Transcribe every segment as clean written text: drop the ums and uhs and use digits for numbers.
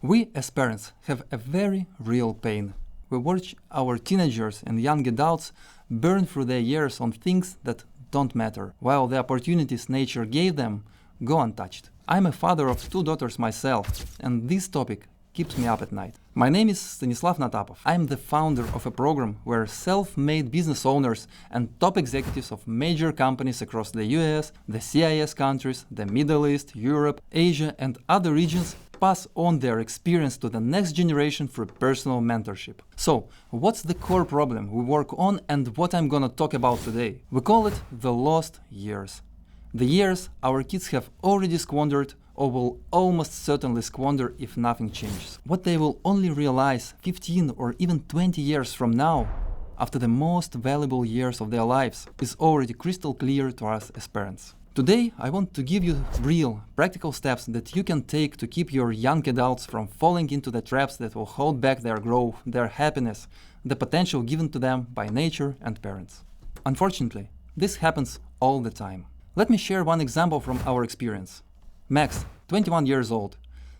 We, as parents, have a very real pain. We watch our teenagers and young adults burn through their years on things that don't matter, while the opportunities nature gave them go untouched. I'm a father of 2 daughters myself, and this topic keeps me up at night. My name is Stanislav Natapov. I'm the founder of a program where self-made business owners and top executives of major companies across the US, the CIS countries, the Middle East, Europe, Asia, and other regions pass on their experience to the next generation through personal mentorship. So, what's the core problem we work on and what I'm gonna talk about today? We call it the lost years. The years our kids have already squandered or will almost certainly squander if nothing changes. What they will only realize 15 or even 20 years from now, after the most valuable years of their lives, is already crystal clear to us as parents. Today, I want to give you real, practical steps that you can take to keep your young adults from falling into the traps that will hold back their growth, their happiness, the potential given to them by nature and parents. Unfortunately, this happens all the time. Let me share one example from our experience. Max, 21 years old.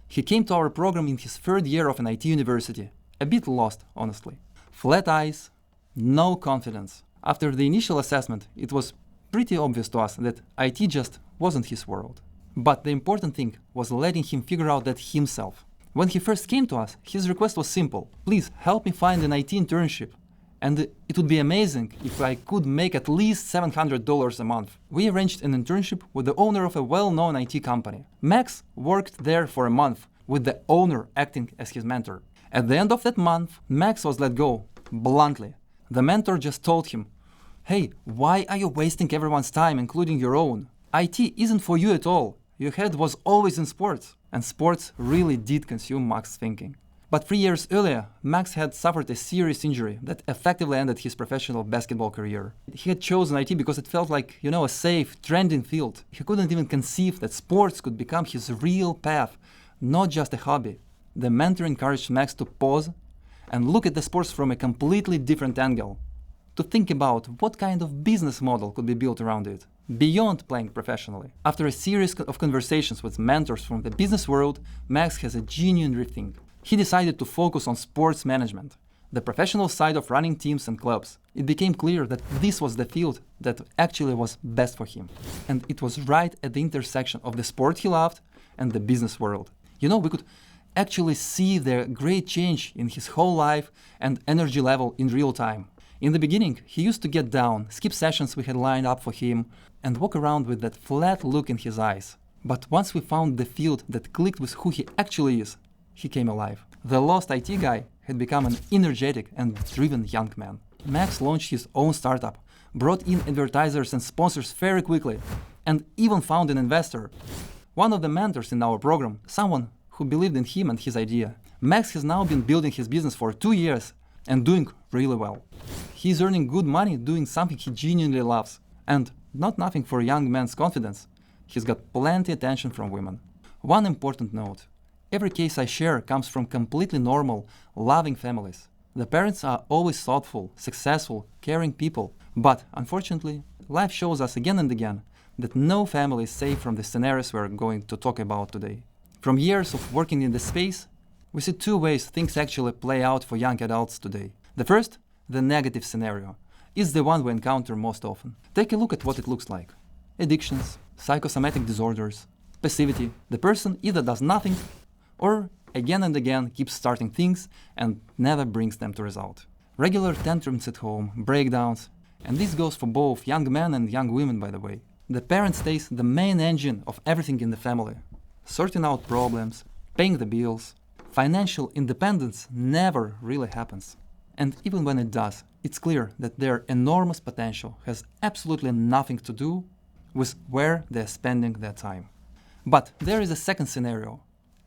He came to our program in his 3rd year of an IT university. A bit lost, honestly. Flat eyes, no confidence. After the initial assessment, it was pretty obvious to us that IT just wasn't his world. But the important thing was letting him figure out that himself. When he first came to us, his request was simple. Please help me find an IT internship. And it would be amazing if I could make at least $700 a month. We arranged an internship with the owner of a well-known IT company. Max worked there for a month, with the owner acting as his mentor. At the end of that month, Max was let go, bluntly. The mentor just told him, "Hey, why are you wasting everyone's time, including your own? IT isn't for you at all. Your head was always in sports." And sports really did consume Max's thinking. But 3 years earlier, Max had suffered a serious injury that effectively ended his professional basketball career. He had chosen IT because it felt like, a safe, trending field. He couldn't even conceive that sports could become his real path, not just a hobby. The mentor encouraged Max to pause and look at the sports from a completely different angle, to think about what kind of business model could be built around it, beyond playing professionally. After a series of conversations with mentors from the business world, Max has a genuine rethink. He decided to focus on sports management, the professional side of running teams and clubs. It became clear that this was the field that actually was best for him. And it was right at the intersection of the sport he loved and the business world. We could actually see the great change in his whole life and energy level in real time. In the beginning, he used to get down, skip sessions we had lined up for him, and walk around with that flat look in his eyes. But once we found the field that clicked with who he actually is, he came alive. The lost IT guy had become an energetic and driven young man. Max launched his own startup, brought in advertisers and sponsors very quickly, and even found an investor. One of the mentors in our program, someone who believed in him and his idea. Max has now been building his business for 2 years and doing really well. He's earning good money doing something he genuinely loves. And not nothing for a young man's confidence. He's got plenty attention from women. One important note. Every case I share comes from completely normal, loving families. The parents are always thoughtful, successful, caring people. But, unfortunately, life shows us again and again that no family is safe from the scenarios we're going to talk about today. From years of working in this space, we see 2 ways things actually play out for young adults today. The first, the negative scenario, is the one we encounter most often. Take a look at what it looks like. Addictions, psychosomatic disorders, passivity. The person either does nothing or again and again keeps starting things and never brings them to result. Regular tantrums at home, breakdowns, and this goes for both young men and young women, by the way. The parent stays the main engine of everything in the family, sorting out problems, paying the bills. Financial independence never really happens. And even when it does, it's clear that their enormous potential has absolutely nothing to do with where they're spending their time. But there is a second scenario,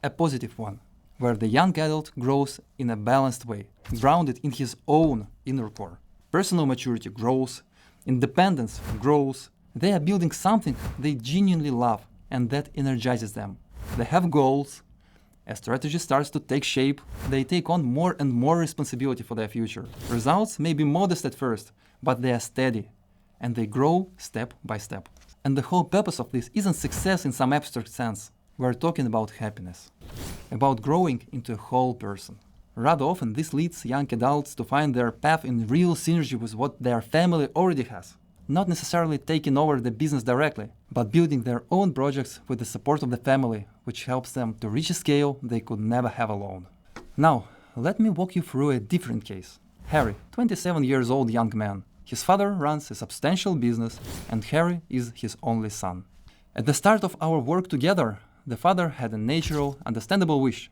a positive one, where the young adult grows in a balanced way, grounded in his own inner core. Personal maturity grows, independence grows. They are building something they genuinely love, and that energizes them. They have goals. As strategy starts to take shape, they take on more and more responsibility for their future. Results may be modest at first, but they are steady, and they grow step by step. And the whole purpose of this isn't success in some abstract sense. We're talking about happiness. about growing into a whole person. Rather often, this leads young adults to find their path in real synergy with what their family already has. Not necessarily taking over the business directly, but building their own projects with the support of the family, which helps them to reach a scale they could never have alone. Now, let me walk you through a different case. Harry, 27 years old young man. His father runs a substantial business, and Harry is his only son. At the start of our work together, the father had a natural, understandable wish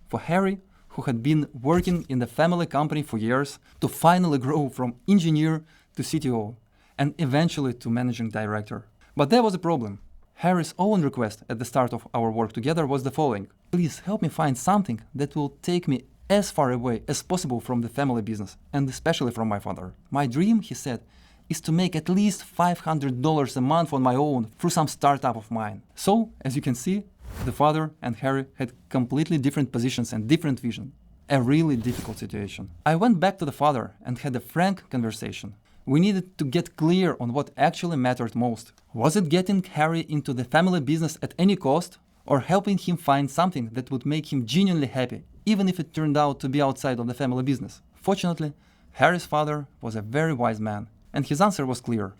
for Harry, who had been working in the family company for years, to finally grow from engineer to CTO, and eventually to managing director. But there was a problem. Harry's own request at the start of our work together was the following: please help me find something that will take me as far away as possible from the family business, and especially from my father. My dream, he said, is to make at least $500 a month on my own through some startup of mine. So, as you can see, the father and Harry had completely different positions and different vision. A really difficult situation. I went back to the father and had a frank conversation. We needed to get clear on what actually mattered most. Was it getting Harry into the family business at any cost, or helping him find something that would make him genuinely happy, even if it turned out to be outside of the family business? Fortunately, Harry's father was a very wise man, and his answer was clear.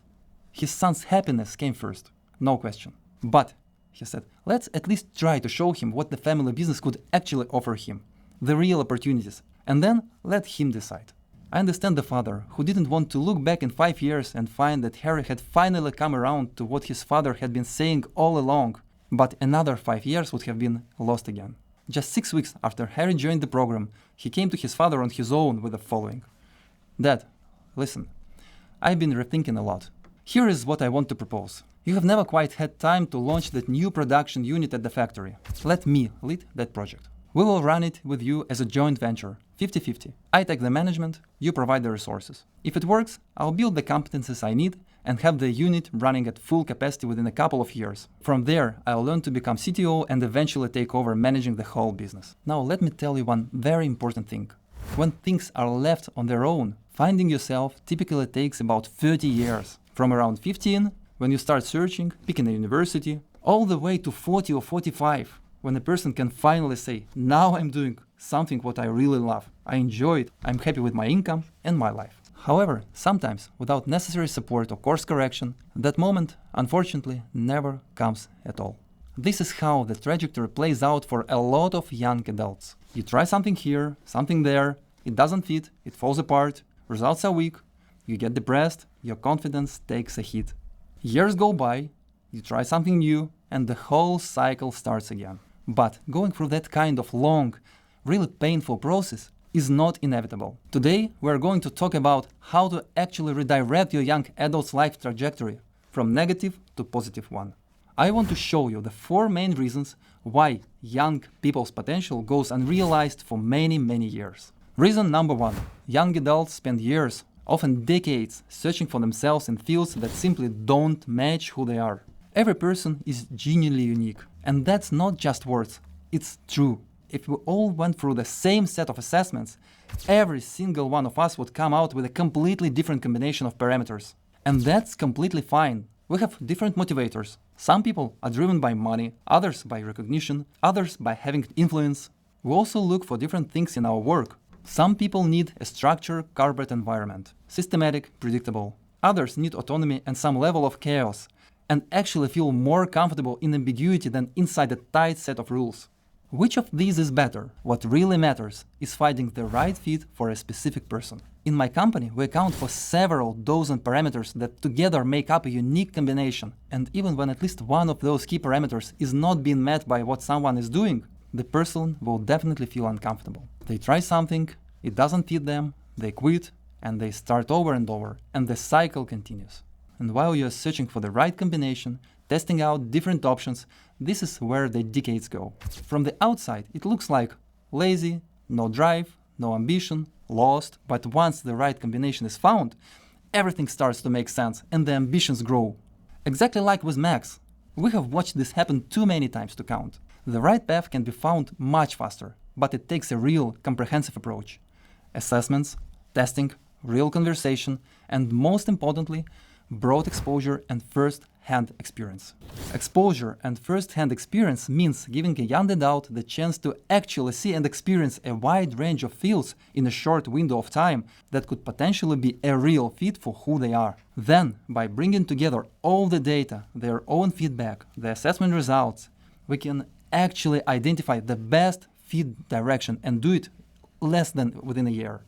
His son's happiness came first, no question. But, he said, let's at least try to show him what the family business could actually offer him, the real opportunities, and then let him decide. I understand the father, who didn't want to look back in 5 years and find that Harry had finally come around to what his father had been saying all along, but another 5 years would have been lost again. Just 6 weeks after Harry joined the program, he came to his father on his own with the following: Dad, listen, I've been rethinking a lot. Here is what I want to propose. You have never quite had time to launch that new production unit at the factory. Let me lead that project. We will run it with you as a joint venture, 50-50. I take the management, you provide the resources. If it works, I'll build the competencies I need and have the unit running at full capacity within a couple of years. From there, I'll learn to become CTO and eventually take over managing the whole business. Now let me tell you one very important thing. When things are left on their own, finding yourself typically takes about 30 years. From around 15, when you start searching, picking a university, all the way to 40 or 45, when a person can finally say, now I'm doing something what I really love. I enjoy it, I'm happy with my income and my life. However, sometimes, without necessary support or course correction, that moment, unfortunately, never comes at all. This is how the trajectory plays out for a lot of young adults. You try something here, something there, it doesn't fit, it falls apart, results are weak, you get depressed, your confidence takes a hit. Years go by, you try something new, and the whole cycle starts again. But going through that kind of long, really painful process is not inevitable. Today, we're going to talk about how to actually redirect your young adult's life trajectory from negative to positive one. I want to show you the 4 main reasons why young people's potential goes unrealized for many, many years. Reason number 1. Young adults spend years, often decades, searching for themselves in fields that simply don't match who they are. Every person is genuinely unique, and that's not just words, it's true. If we all went through the same set of assessments, every single one of us would come out with a completely different combination of parameters. And that's completely fine. We have different motivators. Some people are driven by money, others by recognition, others by having influence. We also look for different things in our work. Some people need a structured corporate environment, systematic, predictable. Others need autonomy and some level of chaos, and actually feel more comfortable in ambiguity than inside a tight set of rules. Which of these is better? What really matters is finding the right fit for a specific person. In my company, we account for several dozen parameters that together make up a unique combination, and even when at least one of those key parameters is not being met by what someone is doing, the person will definitely feel uncomfortable. They try something, it doesn't fit them, they quit, and they start over and over, and the cycle continues. And while you're searching for the right combination, testing out different options, this is where the decades go. From the outside, it looks like lazy, no drive, no ambition, lost, but once the right combination is found, everything starts to make sense and the ambitions grow. Exactly like with Max. We have watched this happen too many times to count. The right path can be found much faster, but it takes a real, comprehensive approach. Assessments, testing, real conversation, and most importantly, broad exposure and first first-hand experience. Exposure and first-hand experience means giving a young adult the chance to actually see and experience a wide range of fields in a short window of time that could potentially be a real fit for who they are. Then, by bringing together all the data, their own feedback, the assessment results, we can actually identify the best fit direction and do it less than within a year.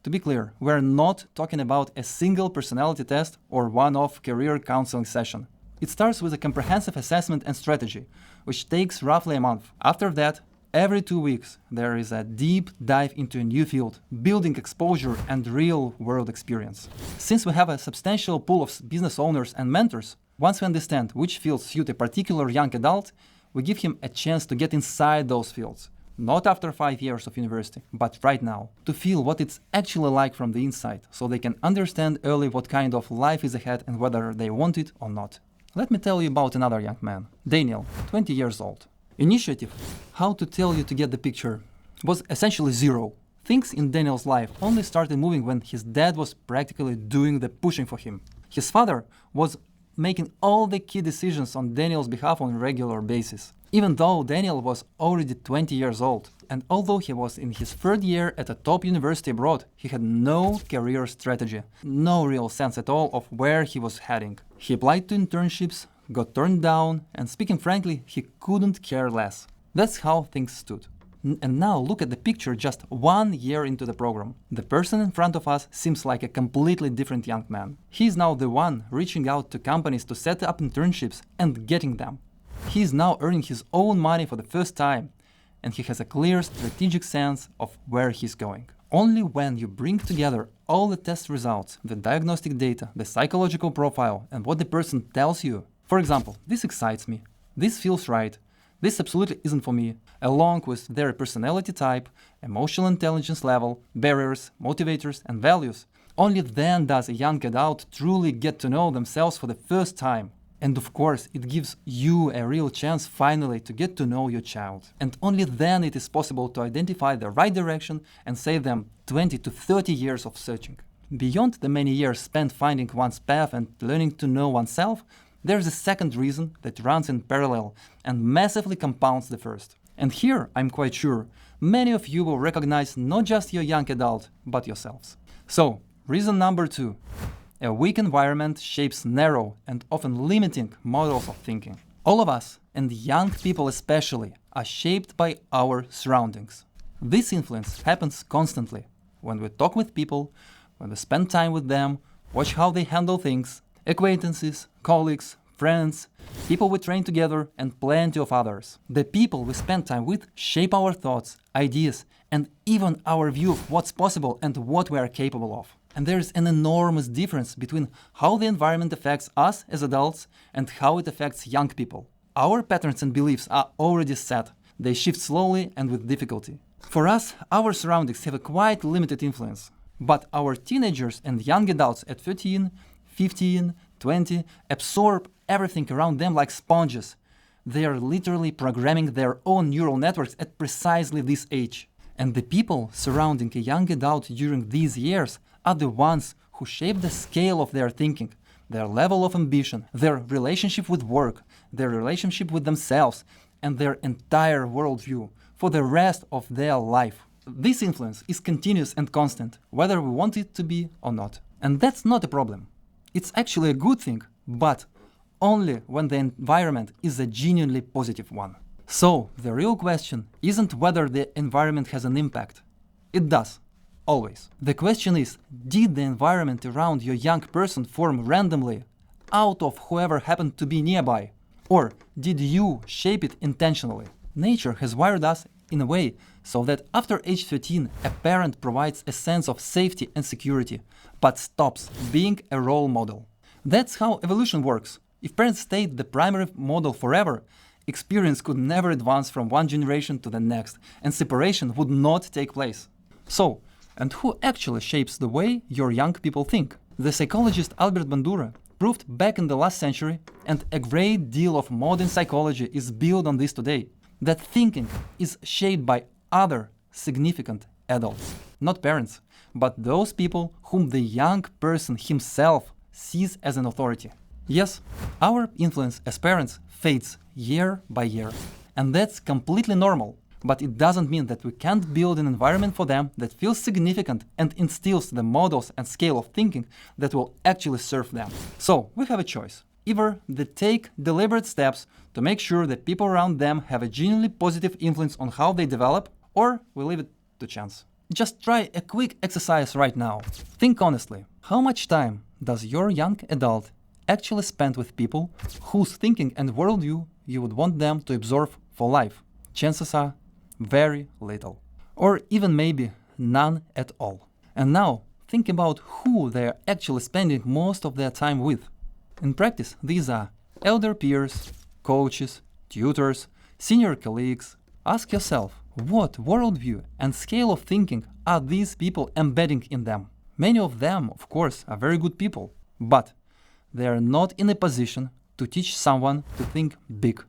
To be clear, we're not talking about a single personality test or one-off career counseling session. It starts with a comprehensive assessment and strategy, which takes roughly a month. After that, every 2 weeks, there is a deep dive into a new field, building exposure and real-world experience. Since we have a substantial pool of business owners and mentors, once we understand which fields suit a particular young adult, we give him a chance to get inside those fields. Not after 5 years of university, but right now, to feel what it's actually like from the inside, so they can understand early what kind of life is ahead and whether they want it or not. Let me tell you about another young man, Daniel, 20 years old. Initiative, how to tell you to get the picture, was essentially zero. Things in Daniel's life only started moving when his dad was practically doing the pushing for him. His father was making all the key decisions on Daniel's behalf on a regular basis. Even though Daniel was already 20 years old, and although he was in his third year at a top university abroad, he had no career strategy, no real sense at all of where he was heading. He applied to internships, got turned down, and speaking frankly, he couldn't care less. That's how things stood. And now look at the picture just 1 year into the program. The person in front of us seems like a completely different young man. He is now the one reaching out to companies to set up internships and getting them. He is now earning his own money for the first time, and he has a clear strategic sense of where he's going. Only when you bring together all the test results, the diagnostic data, the psychological profile, and what the person tells you, for example, this excites me, this feels right, this absolutely isn't for me, along with their personality type, emotional intelligence level, barriers, motivators, and values, only then does a young adult truly get to know themselves for the first time. And of course, it gives you a real chance finally to get to know your child. And only then it is possible to identify the right direction and save them 20 to 30 years of searching. Beyond the many years spent finding one's path and learning to know oneself, there's a second reason that runs in parallel and massively compounds the first. And here, I'm quite sure, many of you will recognize not just your young adult, but yourselves. So, reason number 2. A weak environment shapes narrow and often limiting models of thinking. All of us, and young people especially, are shaped by our surroundings. This influence happens constantly when we talk with people, when we spend time with them, watch how they handle things, acquaintances, colleagues, friends, people we train together, and plenty of others. The people we spend time with shape our thoughts, ideas, and even our view of what's possible and what we are capable of. And there's an enormous difference between how the environment affects us as adults and how it affects young people. Our patterns and beliefs are already set. They shift slowly and with difficulty. For us, our surroundings have a quite limited influence. But our teenagers and young adults at 13, 15, 20 absorb everything around them like sponges. They are literally programming their own neural networks at precisely this age. And the people surrounding a young adult during these years are the ones who shape the scale of their thinking, their level of ambition, their relationship with work, their relationship with themselves, and their entire worldview for the rest of their life. This influence is continuous and constant, whether we want it to be or not. And that's not a problem. It's actually a good thing, but only when the environment is a genuinely positive one. So, the real question isn't whether the environment has an impact. It does. Always. The question is, did the environment around your young person form randomly out of whoever happened to be nearby? Or did you shape it intentionally? Nature has wired us in a way so that after age 13, a parent provides a sense of safety and security, but stops being a role model. That's how evolution works. If parents stayed the primary model forever, experience could never advance from one generation to the next, and separation would not take place. So, and who actually shapes the way your young people think? The psychologist Albert Bandura proved back in the last century, and a great deal of modern psychology is built on this today, that thinking is shaped by other significant adults, not parents, but those people whom the young person himself sees as an authority. Yes, our influence as parents fades year by year, and that's completely normal. But it doesn't mean that we can't build an environment for them that feels significant and instills the models and scale of thinking that will actually serve them. So we have a choice. Either they take deliberate steps to make sure that people around them have a genuinely positive influence on how they develop, or we leave it to chance. Just try a quick exercise right now. Think honestly, how much time does your young adult actually spend with people whose thinking and worldview you would want them to absorb for life? Chances are very little, or even maybe none at all. And now think about who they are actually spending most of their time with. In practice, these are elder peers, coaches, tutors, senior colleagues. Ask yourself, what worldview and scale of thinking are these people embedding in them? Many of them, of course, are very good people, but they are not in a position to teach someone to think big,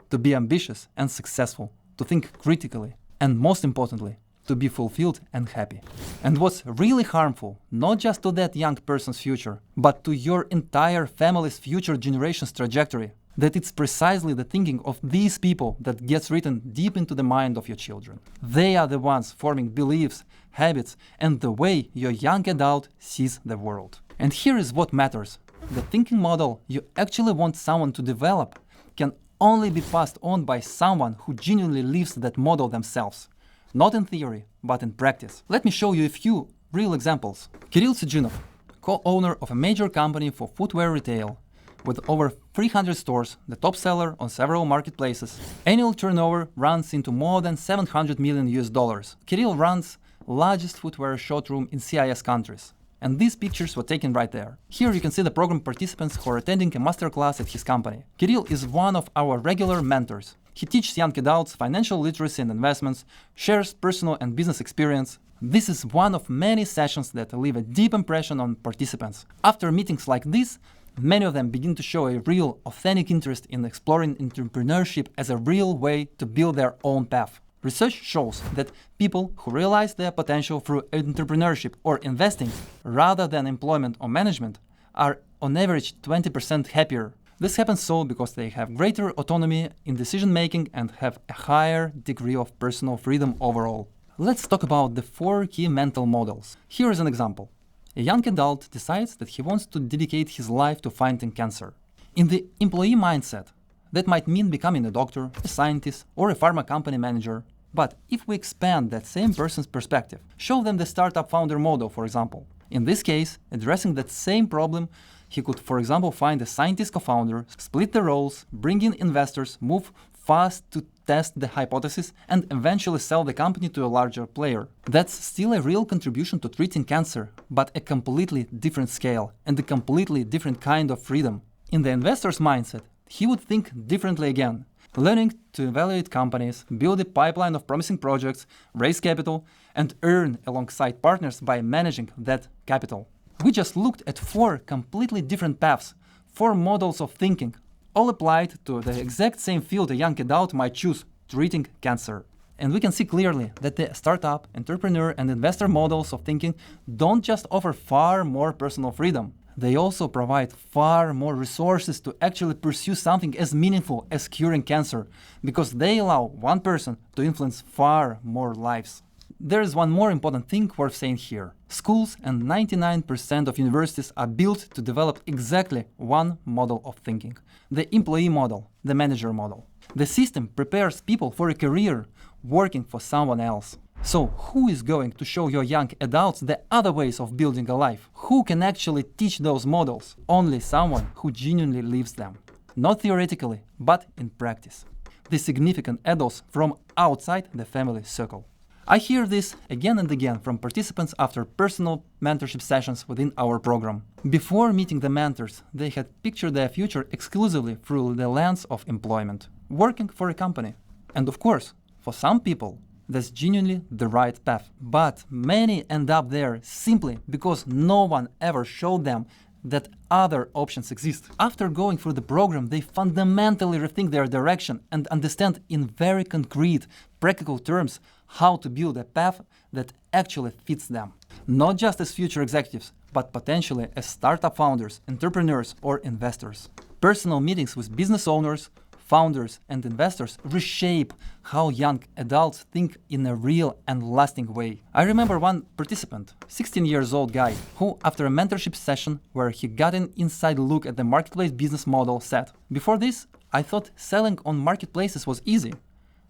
to be ambitious and successful, to think critically, and most importantly, to be fulfilled and happy. And what's really harmful, not just to that young person's future, but to your entire family's future generation's trajectory, that it's precisely the thinking of these people that gets written deep into the mind of your children. They are the ones forming beliefs, habits, and the way your young adult sees the world. And here is what matters. The thinking model you actually want someone to develop can only be passed on by someone who genuinely lives that model themselves. Not in theory, but in practice. Let me show you a few real examples. Kirill Sejinov, co-owner of a major company for footwear retail, with over 300 stores, the top seller on several marketplaces. Annual turnover runs into more than $700 million. Kirill runs largest footwear showroom in CIS countries. And these pictures were taken right there. Here you can see the program participants who are attending a masterclass at his company. Kirill is one of our regular mentors. He teaches young adults financial literacy and investments, shares personal and business experience. This is one of many sessions that leave a deep impression on participants. After meetings like this, many of them begin to show a real, authentic interest in exploring entrepreneurship as a real way to build their own path. Research shows that people who realize their potential through entrepreneurship or investing, rather than employment or management, are on average 20% happier. This happens so because they have greater autonomy in decision-making and have a higher degree of personal freedom overall. Let's talk about the 4 key mental models. Here is an example. A young adult decides that he wants to dedicate his life to fighting cancer. In the employee mindset, that might mean becoming a doctor, a scientist, or a pharma company manager. But if we expand that same person's perspective, show them the startup founder model, for example. In this case, addressing that same problem, he could, for example, find a scientist co-founder, split the roles, bring in investors, move fast to test the hypothesis, and eventually sell the company to a larger player. That's still a real contribution to treating cancer, but a completely different scale and a completely different kind of freedom. In the investor's mindset, he would think differently again, learning to evaluate companies, build a pipeline of promising projects, raise capital, and earn alongside partners by managing that capital. We just looked at 4 completely different paths, 4 models of thinking, all applied to the exact same field a young adult might choose, treating cancer. And we can see clearly that the startup, entrepreneur, and investor models of thinking don't just offer far more personal freedom. They also provide far more resources to actually pursue something as meaningful as curing cancer, because they allow one person to influence far more lives. There is one more important thing worth saying here. Schools and 99% of universities are built to develop exactly one model of thinking: the employee model, the manager model. The system prepares people for a career working for someone else. So who is going to show your young adults the other ways of building a life? Who can actually teach those models? Only someone who genuinely lives them. Not theoretically, but in practice. The significant adults from outside the family circle. I hear this again and again from participants after personal mentorship sessions within our program. Before meeting the mentors, they had pictured their future exclusively through the lens of employment, working for a company. And of course, for some people, that's genuinely the right path. But many end up there simply because no one ever showed them that other options exist. After going through the program, they fundamentally rethink their direction and understand in very concrete, practical terms how to build a path that actually fits them. not just as future executives, but potentially as startup founders, entrepreneurs, or investors. Personal meetings with business owners, founders, and investors reshape how young adults think in a real and lasting way. I remember one participant, 16 years old guy, who after a mentorship session where he got an inside look at the marketplace business model said, "Before this, I thought selling on marketplaces was easy.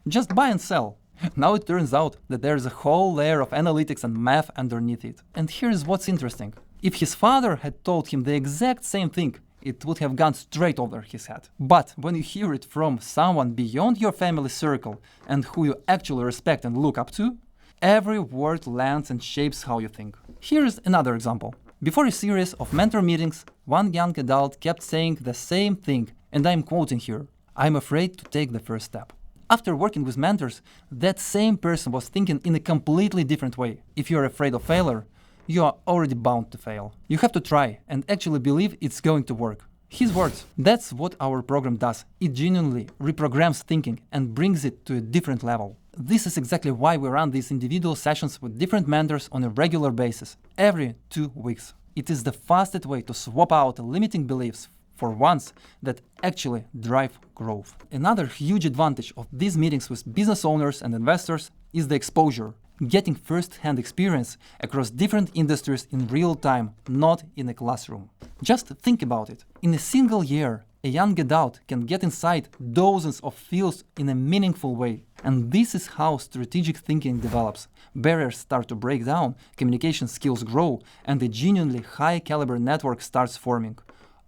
Just buy and sell. Now it turns out that there's a whole layer of analytics and math underneath it." And here's what's interesting. If his father had told him the exact same thing, it would have gone straight over his head. But when you hear it from someone beyond your family circle and who you actually respect and look up to, every word lands and shapes how you think. Here's another example. Before a series of mentor meetings, one young adult kept saying the same thing, and I'm quoting here, "I'm afraid to take the first step." After working with mentors, that same person was thinking in a completely different way. If you're afraid of failure, you are already bound to fail. You have to try and actually believe it's going to work. His words. That's what our program does. It genuinely reprograms thinking and brings it to a different level. This is exactly why we run these individual sessions with different mentors on a regular basis, every 2 weeks. It is the fastest way to swap out limiting beliefs for ones that actually drive growth. Another huge advantage of these meetings with business owners and investors is the exposure. Getting first-hand experience across different industries in real time, not in a classroom. Just think about it. In a single year, a young adult can get inside dozens of fields in a meaningful way. And this is how strategic thinking develops. Barriers start to break down, communication skills grow, and a genuinely high-caliber network starts forming.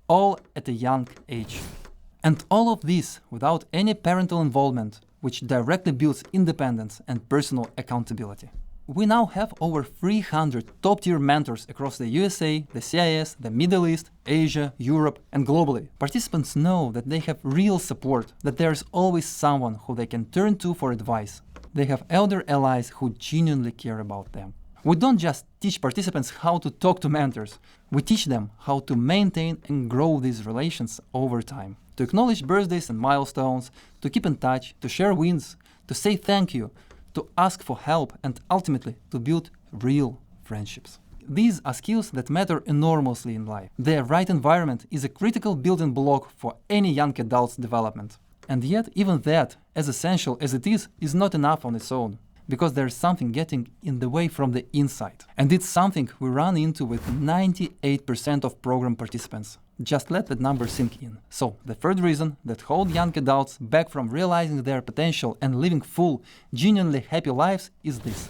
All at a young age. And all of this without any parental involvement, which directly builds independence and personal accountability. We now have over 300 top-tier mentors across the USA, the CIS, the Middle East, Asia, Europe, and globally. Participants know that they have real support, that there's always someone who they can turn to for advice. They have elder allies who genuinely care about them. We don't just teach participants how to talk to mentors, we teach them how to maintain and grow these relations over time. To acknowledge birthdays and milestones, to keep in touch, to share wins, to say thank you, to ask for help, and ultimately to build real friendships. These are skills that matter enormously in life. The right environment is a critical building block for any young adult's development. And yet, even that, as essential as it is not enough on its own. Because there's something getting in the way from the inside. And it's something we run into with 98% of program participants. Just let that number sink in. So, the third reason that holds young adults back from realizing their potential and living full, genuinely happy lives is this.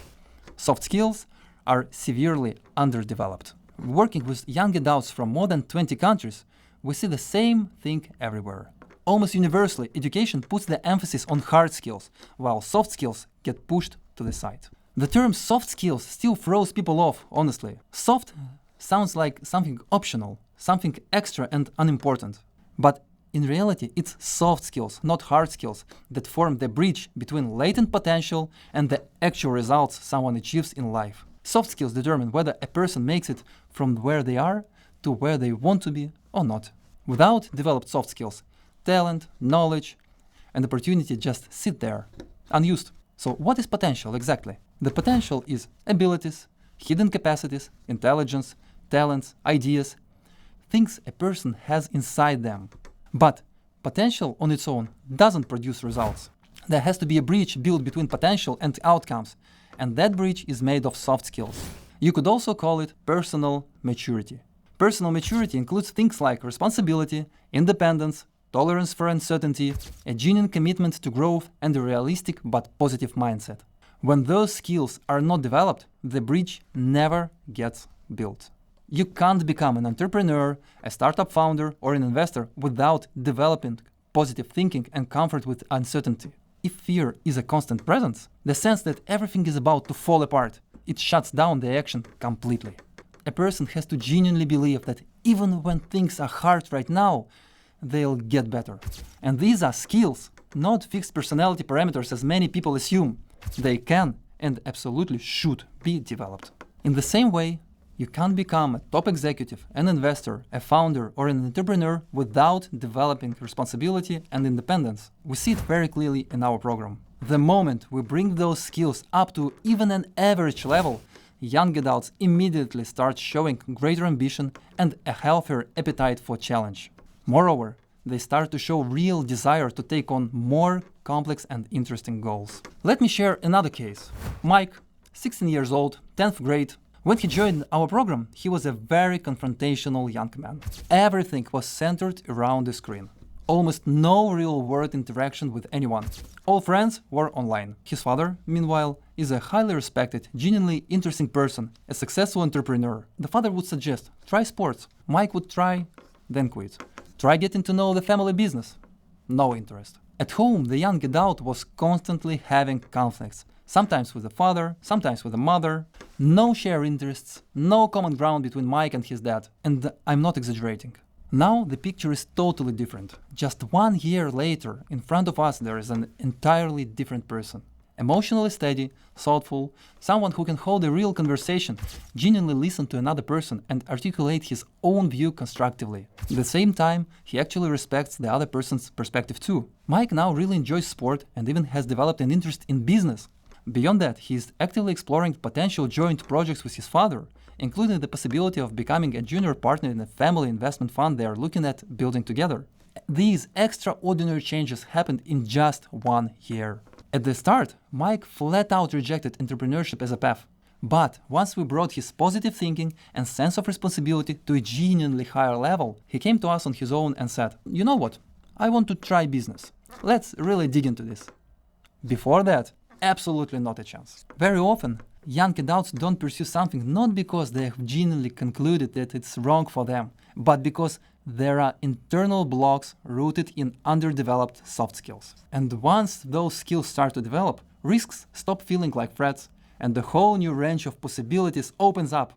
Soft skills are severely underdeveloped. Working with young adults from more than 20 countries, we see the same thing everywhere. Almost universally, education puts the emphasis on hard skills, while soft skills get pushed to the side. The term soft skills still throws people off, honestly. Soft sounds like something optional, something extra and unimportant. But in reality, it's soft skills, not hard skills, that form the bridge between latent potential and the actual results someone achieves in life. Soft skills determine whether a person makes it from where they are to where they want to be or not. Without developed soft skills, talent, knowledge, and opportunity just sit there, unused. So what is potential exactly? The potential is abilities, hidden capacities, intelligence, talents, ideas, things a person has inside them. But potential on its own doesn't produce results. There has to be a bridge built between potential and outcomes, and that bridge is made of soft skills. You could also call it personal maturity. Personal maturity includes things like responsibility, independence, tolerance for uncertainty, a genuine commitment to growth, and a realistic but positive mindset. When those skills are not developed, the bridge never gets built. You can't become an entrepreneur, a startup founder, or an investor without developing positive thinking and comfort with uncertainty. If fear is a constant presence, the sense that everything is about to fall apart, it shuts down the action completely. A person has to genuinely believe that even when things are hard right now, they'll get better. And these are skills, not fixed personality parameters as many people assume. They can and absolutely should be developed. In the same way, you can't become a top executive, an investor, a founder, or an entrepreneur without developing responsibility and independence. We see it very clearly in our program. The moment we bring those skills up to even an average level, young adults immediately start showing greater ambition and a healthier appetite for challenge. Moreover, they start to show real desire to take on more complex and interesting goals. Let me share another case. Mike, 16 years old, 10th grade. When he joined our program, he was a very confrontational young man. Everything was centered around the screen. Almost no real-world interaction with anyone. All friends were online. His father, meanwhile, is a highly respected, genuinely interesting person, a successful entrepreneur. The father would suggest, try sports. Mike would try, then quit. Try getting to know the family business. No interest. At home, the young adult was constantly having conflicts. Sometimes with the father, sometimes with the mother. No shared interests, no common ground between Mike and his dad. And I'm not exaggerating. Now the picture is totally different. Just 1 year later, in front of us there is an entirely different person. Emotionally steady, thoughtful, someone who can hold a real conversation, genuinely listen to another person and articulate his own view constructively. At the same time, he actually respects the other person's perspective too. Mike now really enjoys sport and even has developed an interest in business. Beyond that, he is actively exploring potential joint projects with his father, including the possibility of becoming a junior partner in a family investment fund they are looking at building together. These extraordinary changes happened in just 1 year. At the start, Mike flat out rejected entrepreneurship as a path. But once we brought his positive thinking and sense of responsibility to a genuinely higher level, he came to us on his own and said, "You know what? I want to try business. Let's really dig into this." Before that, absolutely not a chance. Very often, young adults don't pursue something not because they have genuinely concluded that it's wrong for them, but because there are internal blocks rooted in underdeveloped soft skills. And once those skills start to develop, risks stop feeling like threats, and a whole new range of possibilities opens up,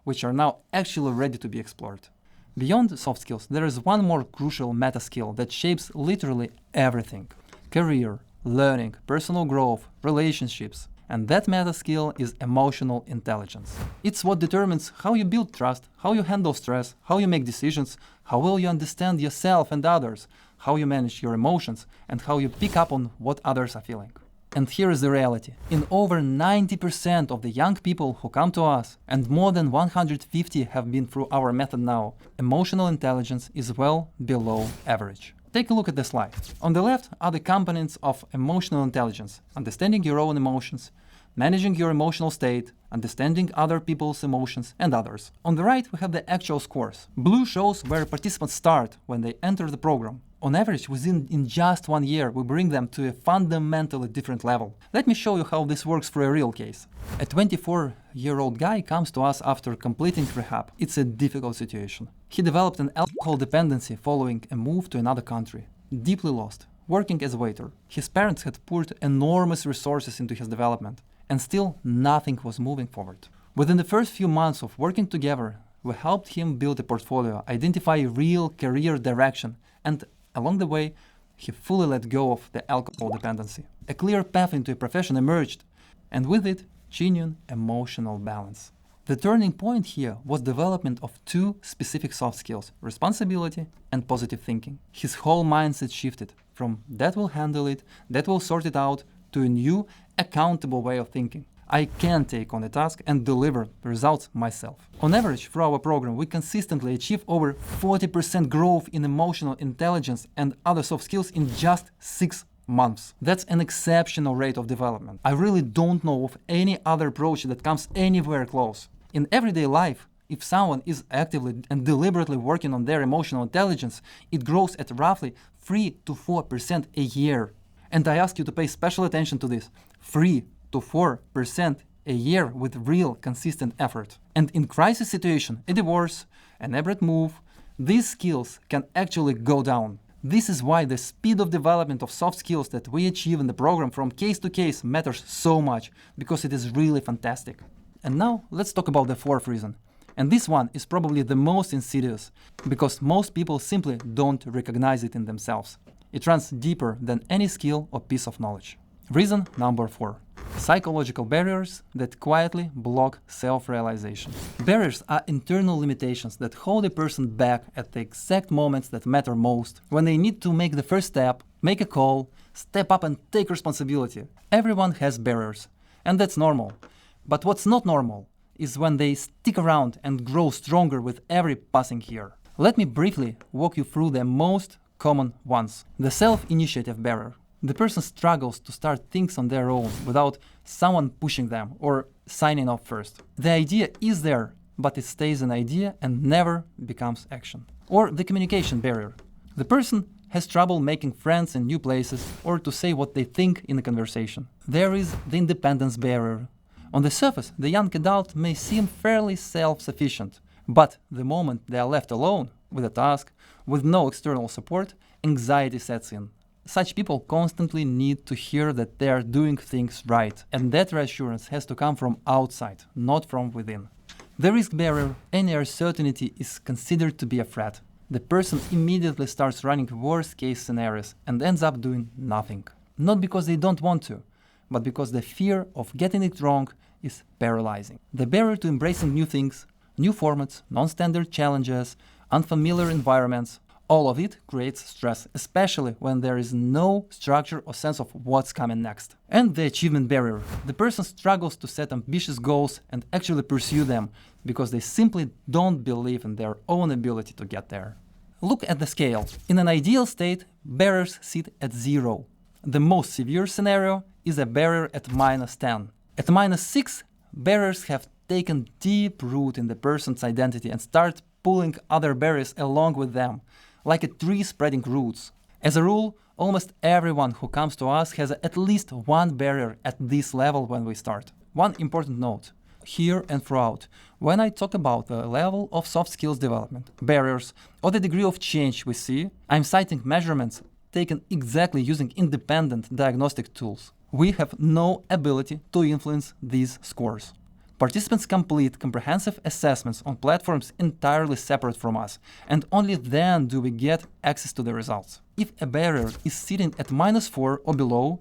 which are now actually ready to be explored. Beyond soft skills, there is one more crucial meta skill that shapes literally everything: career, learning, personal growth, relationships. And that meta skill is emotional intelligence. It's what determines how you build trust, how you handle stress, how you make decisions, how well you understand yourself and others, how you manage your emotions, and how you pick up on what others are feeling. And here is the reality. In over 90% of the young people who come to us, and more than 150 have been through our method now, emotional intelligence is well below average. Take a look at the slide. On the left are the components of emotional intelligence: understanding your own emotions, managing your emotional state, understanding other people's emotions, and others. On the right, we have the actual scores. Blue shows where participants start when they enter the program. On average, in just 1 year, we bring them to a fundamentally different level. Let me show you how this works for a real case. A 24-year-old guy comes to us after completing rehab. It's a difficult situation. He developed an alcohol dependency following a move to another country. Deeply lost, working as a waiter. His parents had poured enormous resources into his development, and still nothing was moving forward. Within the first few months of working together, we helped him build a portfolio, identify real career direction, and along the way, he fully let go of the alcohol dependency. A clear path into a profession emerged, and with it, genuine emotional balance. The turning point here was development of 2 specific soft skills: responsibility and positive thinking. His whole mindset shifted from "that will handle it, that will sort it out" to a new, accountable way of thinking. I can take on a task and deliver results myself. On average, through our program, we consistently achieve over 40% growth in emotional intelligence and other soft skills in just 6 months. That's an exceptional rate of development. I really don't know of any other approach that comes anywhere close. In everyday life, if someone is actively and deliberately working on their emotional intelligence, it grows at roughly 3 to 4% a year. And I ask you to pay special attention to this: 3 to 4% a year with real consistent effort. And in crisis situation, a divorce, an abrupt move, these skills can actually go down. This is why the speed of development of soft skills that we achieve in the program from case to case matters so much, because it is really fantastic. And now let's talk about the 4th reason. And this one is probably the most insidious, because most people simply don't recognize it in themselves. It runs deeper than any skill or piece of knowledge. Reason number 4. Psychological barriers that quietly block self-realization. Barriers are internal limitations that hold a person back at the exact moments that matter most, when they need to make the first step, make a call, step up and take responsibility. Everyone has barriers, and that's normal. But what's not normal is when they stick around and grow stronger with every passing year. Let me briefly walk you through the most common ones. The self-initiative barrier. The person struggles to start things on their own without someone pushing them or signing off first. The idea is there, but it stays an idea and never becomes action. Or the communication barrier. The person has trouble making friends in new places or to say what they think in a conversation. There is the independence barrier. On the surface, the young adult may seem fairly self-sufficient, but the moment they are left alone with a task, with no external support, anxiety sets in. Such people constantly need to hear that they are doing things right, and that reassurance has to come from outside, not from within. The risk barrier. Any uncertainty is considered to be a threat. The person immediately starts running worst-case scenarios and ends up doing nothing. Not because they don't want to, but because the fear of getting it wrong is paralyzing. The barrier to embracing new things, new formats, non-standard challenges, unfamiliar environments, all of it creates stress, especially when there is no structure or sense of what's coming next. And the achievement barrier. The person struggles to set ambitious goals and actually pursue them because they simply don't believe in their own ability to get there. Look at the scale. In an ideal state, barriers sit at 0. The most severe scenario is a barrier at -10. At -6, barriers have taken deep root in the person's identity and start pulling other barriers along with them, like a tree spreading roots. As a rule, almost everyone who comes to us has at least one barrier at this level when we start. One important note, here and throughout, when I talk about the level of soft skills development, barriers, or the degree of change we see, I'm citing measurements taken exactly using independent diagnostic tools. We have no ability to influence these scores. Participants complete comprehensive assessments on platforms entirely separate from us, and only then do we get access to the results. If a barrier is sitting at -4 or below,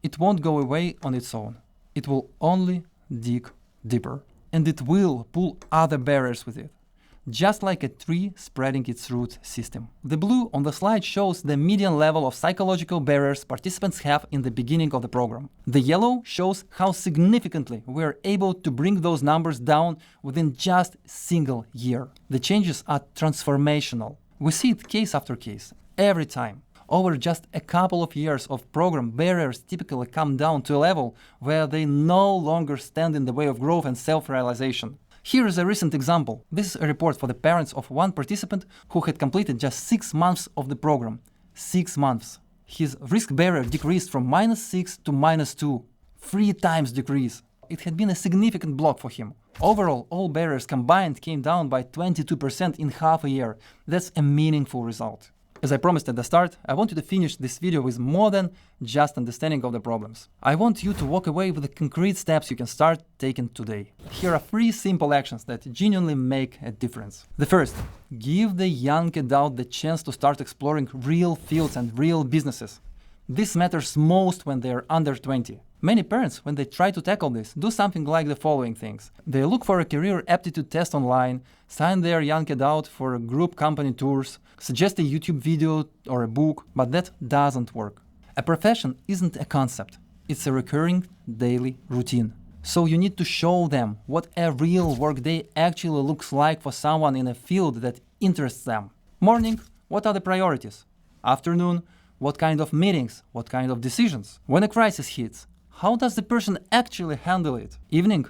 it won't go away on its own. It will only dig deeper, and it will pull other barriers with it, just like a tree spreading its root system. The blue on the slide shows the median level of psychological barriers participants have in the beginning of the program. The yellow shows how significantly we are able to bring those numbers down within just a single year. The changes are transformational. We see it case after case, every time. Over just a couple of years of program, barriers typically come down to a level where they no longer stand in the way of growth and self-realization. Here is a recent example. This is a report for the parents of one participant who had completed just 6 months of the program. 6 months. His risk barrier decreased from -6 to -2. 3 times decrease. It had been a significant block for him. Overall, all barriers combined came down by 22% in half a year. That's a meaningful result. As I promised at the start, I want you to finish this video with more than just understanding of the problems. I want you to walk away with the concrete steps you can start taking today. Here are 3 simple actions that genuinely make a difference. The first, give the young adult the chance to start exploring real fields and real businesses. This matters most when they are under 20. Many parents, when they try to tackle this, do something like the following things. They look for a career aptitude test online, sign their young adult for group company tours, suggest a YouTube video or a book, but that doesn't work. A profession isn't a concept. It's a recurring daily routine. So you need to show them what a real workday actually looks like for someone in a field that interests them. Morning, what are the priorities? Afternoon, what kind of meetings, what kind of decisions? When a crisis hits, how does the person actually handle it? Evening,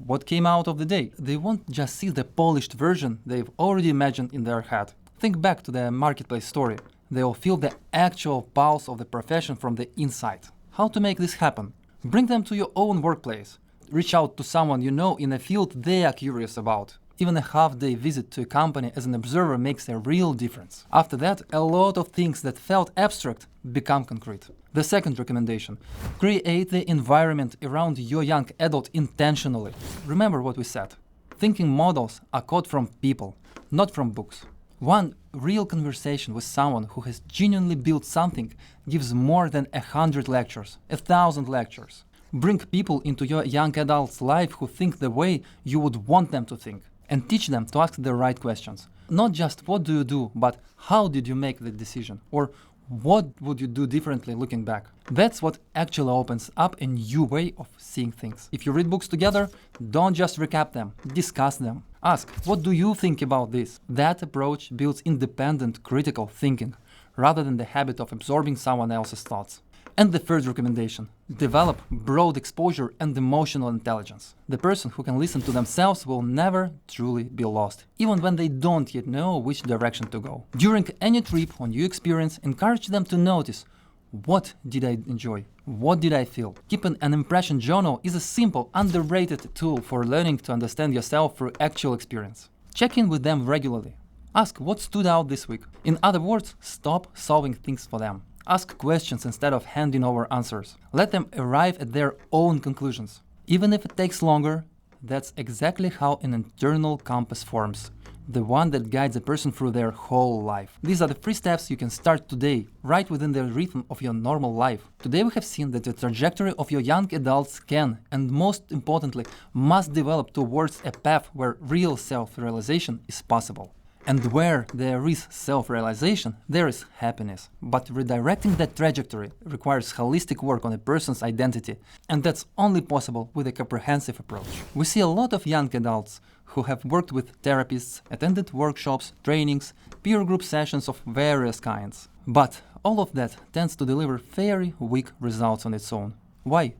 what came out of the day? They won't just see the polished version they've already imagined in their head. Think back to the marketplace story. They will feel the actual pulse of the profession from the inside. How to make this happen? Bring them to your own workplace. Reach out to someone you know in a field they are curious about. Even a half-day visit to a company as an observer makes a real difference. After that, a lot of things that felt abstract become concrete. The second recommendation, create the environment around your young adult intentionally. Remember what we said. Thinking models are caught from people, not from books. One real conversation with someone who has genuinely built something gives more than 100 lectures, 1,000 lectures. Bring people into your young adult's life who think the way you would want them to think, and teach them to ask the right questions. Not just what do you do, but how did you make the decision? Or What would you do differently looking back? That's what actually opens up a new way of seeing things. If you read books together, don't just recap them, discuss them. Ask, what do you think about this? That approach builds independent, critical thinking, rather than the habit of absorbing someone else's thoughts. And the third recommendation, develop broad exposure and emotional intelligence. The person who can listen to themselves will never truly be lost, even when they don't yet know which direction to go. During any trip or new experience, encourage them to notice, what did I enjoy? What did I feel? Keeping an impression journal is a simple, underrated tool for learning to understand yourself through actual experience. Check in with them regularly. Ask what stood out this week. In other words, stop solving things for them. Ask questions instead of handing over answers. Let them arrive at their own conclusions. Even if it takes longer, that's exactly how an internal compass forms, the one that guides a person through their whole life. These are the 3 steps you can start today, right within the rhythm of your normal life. Today we have seen that the trajectory of your young adults can, and most importantly, must develop towards a path where real self-realization is possible. And where there is self-realization, there is happiness. But redirecting that trajectory requires holistic work on a person's identity, and that's only possible with a comprehensive approach. We see a lot of young adults who have worked with therapists, attended workshops, trainings, peer group sessions of various kinds. But all of that tends to deliver very weak results on its own. Why?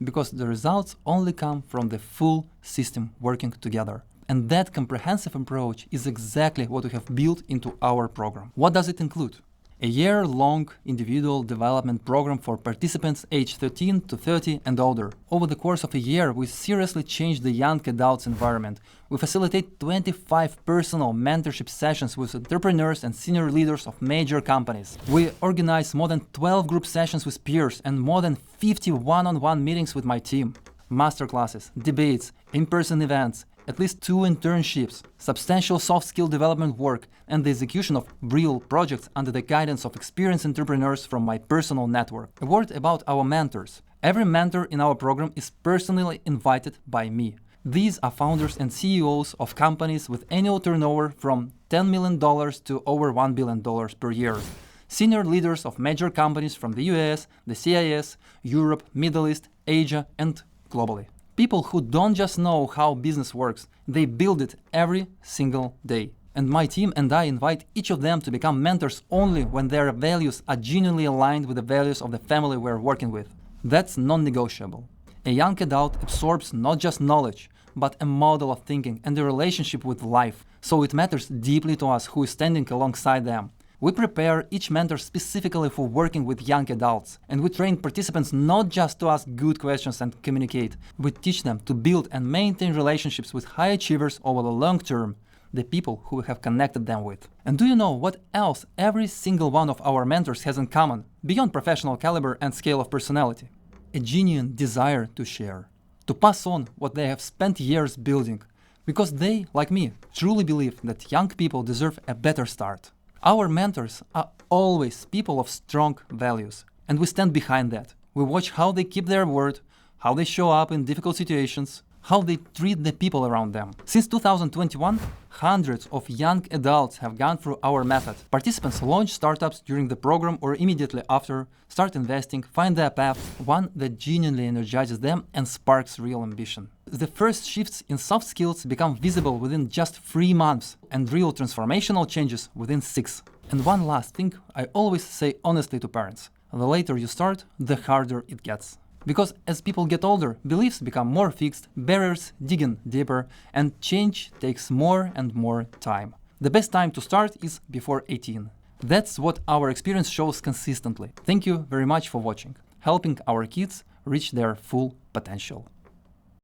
Because the results only come from the full system working together. And that comprehensive approach is exactly what we have built into our program. What does it include? A year-long individual development program for participants aged 13 to 30 and older. Over the course of a year, we seriously changed the young adults environment. We facilitate 25 personal mentorship sessions with entrepreneurs and senior leaders of major companies. We organize more than 12 group sessions with peers and more than 50 one-on-one meetings with my team. Masterclasses, debates, in-person events, at least 2 internships, substantial soft skill development work, and the execution of real projects under the guidance of experienced entrepreneurs from my personal network. A word about our mentors. Every mentor in our program is personally invited by me. These are founders and CEOs of companies with annual turnover from $10 million to over $1 billion per year. Senior leaders of major companies from the US, the CIS, Europe, Middle East, Asia, and globally. People who don't just know how business works, they build it every single day. And my team and I invite each of them to become mentors only when their values are genuinely aligned with the values of the family we're working with. That's non-negotiable. A young adult absorbs not just knowledge, but a model of thinking and a relationship with life. So it matters deeply to us who is standing alongside them. We prepare each mentor specifically for working with young adults, and we train participants not just to ask good questions and communicate. We teach them to build and maintain relationships with high achievers over the long term, the people who we have connected them with. And do you know what else every single one of our mentors has in common, beyond professional caliber and scale of personality? A genuine desire to share, to pass on what they have spent years building, because they, like me, truly believe that young people deserve a better start. Our mentors are always people of strong values, and we stand behind that. We watch how they keep their word, how they show up in difficult situations, how they treat the people around them. Since 2021, hundreds of young adults have gone through our method. Participants launch startups during the program or immediately after, start investing, find their path, one that genuinely energizes them and sparks real ambition. The first shifts in soft skills become visible within just 3 months, and real transformational changes within 6. And one last thing I always say honestly to parents: the later you start, the harder it gets. Because as people get older, beliefs become more fixed, barriers dig in deeper, and change takes more and more time. The best time to start is before 18. That's what our experience shows consistently. Thank you very much for watching, helping our kids reach their full potential.